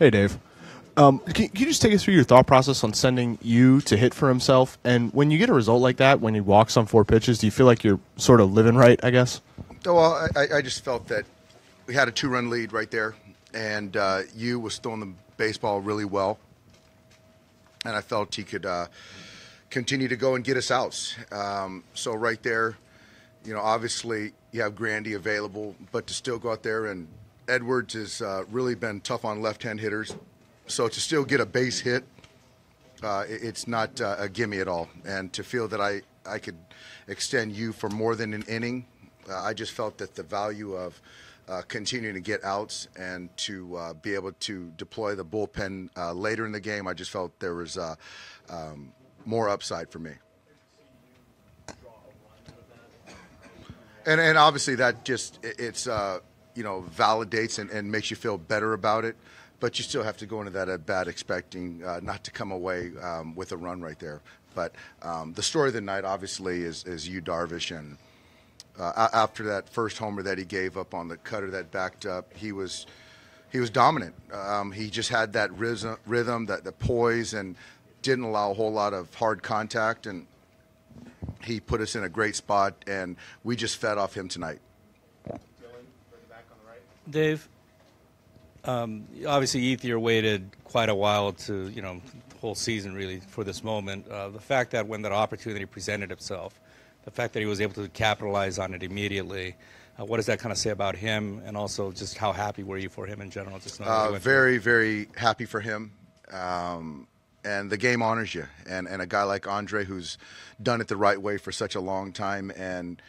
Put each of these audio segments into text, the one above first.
Hey, Dave. Can you just take us through your thought process on sending you to hit for himself? And when you get a result like that, when he walks on 4 pitches, do you feel like you're sort of living right, I guess? Well, I just felt that we had a 2-run lead right there, and Yu was throwing the baseball really well. And I felt he could continue to go and get us outs. So right there, obviously you have Grandy available, but to still go out there, and Edwards has really been tough on left-hand hitters. So to still get a base hit, it's not a gimme at all. And to feel that I could extend you for more than an inning, I just felt that the value of continuing to get outs and to be able to deploy the bullpen later in the game, I just felt there was more upside for me. And obviously that just it's validates and makes you feel better about it. But you still have to go into that at bat expecting not to come away with a run right there. But the story of the night, obviously, is Yu Darvish. And after that first homer that he gave up on the cutter that backed up, he was dominant. He just had that rhythm, the poise, and didn't allow a whole lot of hard contact. And he put us in a great spot, and we just fed off him tonight. Dave, obviously Ethier waited quite a while to, the whole season really for this moment. The fact that when that opportunity presented itself, the fact that he was able to capitalize on it immediately, what does that kind of say about him, and also just how happy were you for him in general? Just very, very happy for him. And the game honors you. And a guy like Andre, who's done it the right way for such a long time and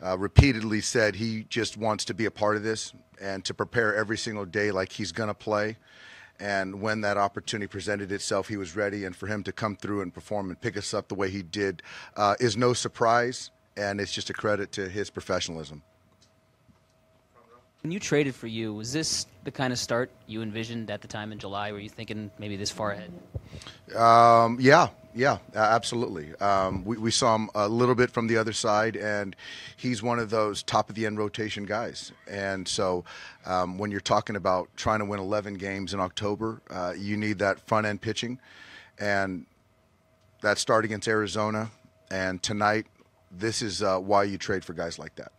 repeatedly said he just wants to be a part of this and to prepare every single day like he's going to play. And when that opportunity presented itself, he was ready. And for him to come through and perform and pick us up the way he did is no surprise, and it's just a credit to his professionalism. When you traded for you, was this the kind of start you envisioned at the time in July? Were you thinking maybe this far ahead? Yeah, absolutely. We saw him a little bit from the other side, and he's one of those top-of-the-end rotation guys. And so when you're talking about trying to win 11 games in October, you need that front-end pitching. And that start against Arizona, and tonight, this is why you trade for guys like that.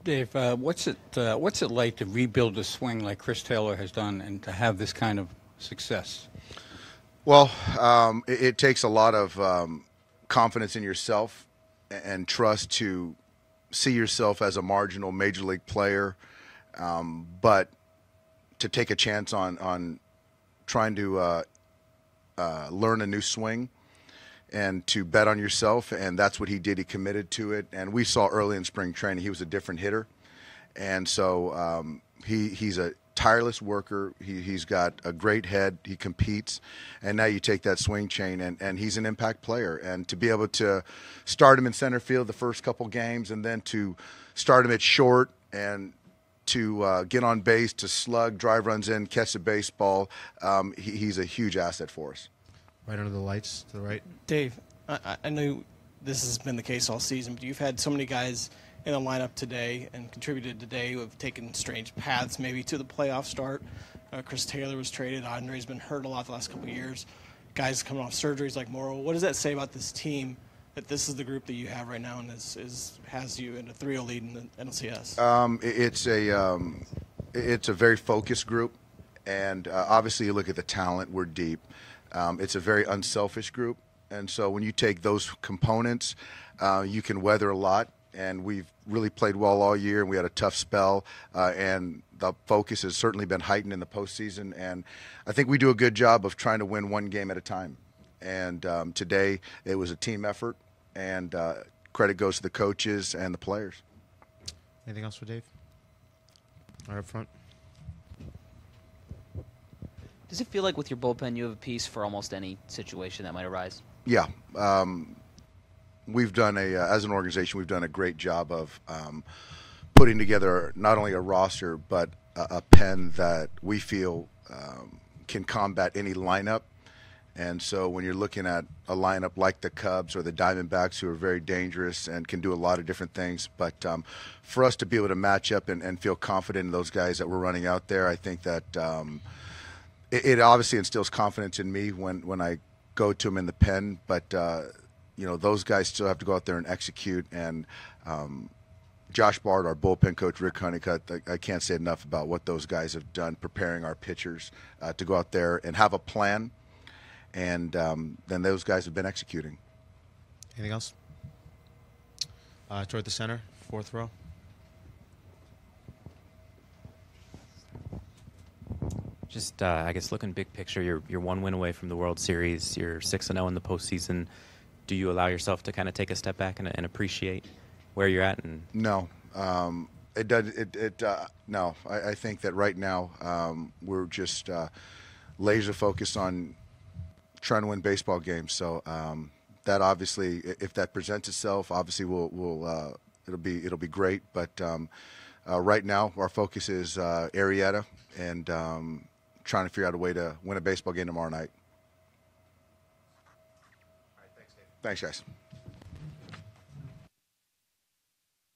Dave, what's it like to rebuild a swing like Chris Taylor has done and to have this kind of success? Well, it takes a lot of confidence in yourself and trust to see yourself as a marginal major league player, but to take a chance on trying to learn a new swing and to bet on yourself, and that's what he did. He committed to it, and we saw early in spring training he was a different hitter, and so he's a tireless worker. He's got a great head. He competes, and now you take that swing chain, and he's an impact player. And to be able to start him in center field the first couple games, and then to start him at short, and to get on base, to slug, drive runs in, catch the baseball, he's a huge asset for us. Right under the lights to the right. Dave, I know this has been the case all season, but you've had so many guys in the lineup today and contributed today who have taken strange paths maybe to the playoff start. Chris Taylor was traded. Andre's been hurt a lot the last couple of years. Guys coming off surgeries like Morrow. What does that say about this team, that this is the group that you have right now and has you in a 3-0 lead in the NLCS? It's a very focused group, and obviously you look at the talent, we're deep. It's a very unselfish group, and so when you take those components, you can weather a lot, and we've really played well all year, and we had a tough spell, and the focus has certainly been heightened in the postseason, and I think we do a good job of trying to win one game at a time. And today it was a team effort, and credit goes to the coaches and the players. Anything else for Dave? Right up front. Does it feel like with your bullpen you have a piece for almost any situation that might arise? Yeah. We've done as an organization, we've done a great job of putting together not only a roster, but a pen that we feel can combat any lineup. And so when you're looking at a lineup like the Cubs or the Diamondbacks, who are very dangerous and can do a lot of different things, but for us to be able to match up and feel confident in those guys that we're running out there, I think that it obviously instills confidence in me when I go to them in the pen. But those guys still have to go out there and execute. And Josh Bard, our bullpen coach, Rick Honeycutt, I can't say enough about what those guys have done preparing our pitchers to go out there and have a plan. And then those guys have been executing. Anything else? Toward the center, fourth row. Just, I guess, looking big picture, you're one win away from the World Series. You're 6-0 in the postseason. Do you allow yourself to kind of take a step back and appreciate where you're at? And No. It does. No. I think that right now we're just laser focused on trying to win baseball games. So that obviously, if that presents itself, obviously it'll be great. But right now, our focus is Arrieta and trying to figure out a way to win a baseball game tomorrow night. All right, thanks, Dave. Thanks, guys.